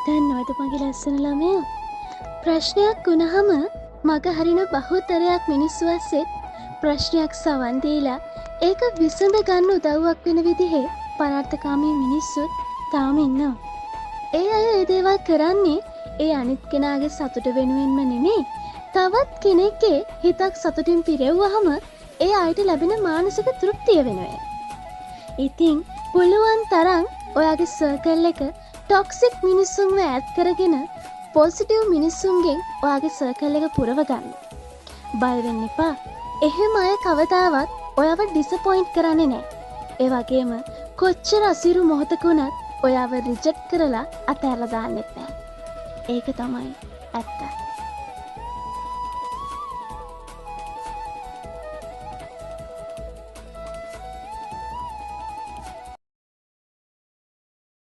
දන්නවද මගේ ලස්සන ළමයා? ප්‍රශ්නයක් වුණහම මග හරින බහුතරයක් මිනිස්සු ඇස්සෙත් ප්‍රශ්නයක් සවන් දීලා ඒක විසඳ ගන්න උදව්වක් වෙන විදිහේ පරාර්ථකාමී මිනිස්සුත් තාම ඉන්නවා. ඒ අය ඒ දේවල් කරන්නේ ඒ අනිත් කෙනාගේ සතුට වෙනුවෙන්ම නෙමෙයි. තවත් කෙනෙක්ගේ හිතක් සතුටින් පිරෙව්වහම ඒ අයට ලැබෙන මානසික තෘප්තිය වෙනුවෙන්. ඉතින් පුළුවන් තරම් ඔයාගේ සර්කල් එක ටොක්සික් මිනිස්සුන්ව ඈත් කරගෙන පොසිටිව් මිනිස්සුන්ගෙන් ඔයාගේ සර්කල් එක පුරව ගන්න. බය වෙන්න එපා. එහෙම අය කවදාවත් ඔයාව ඩිසපොයින්ට් කරන්නේ නැහැ. ඒ වගේම කොච්චර අසිරු මොහොතක වුණත් ඔයාව රිජෙක්ට් කරලා අතහැරලා දාන්නෙත් නැහැ. ඒක තමයි ඇත්ත.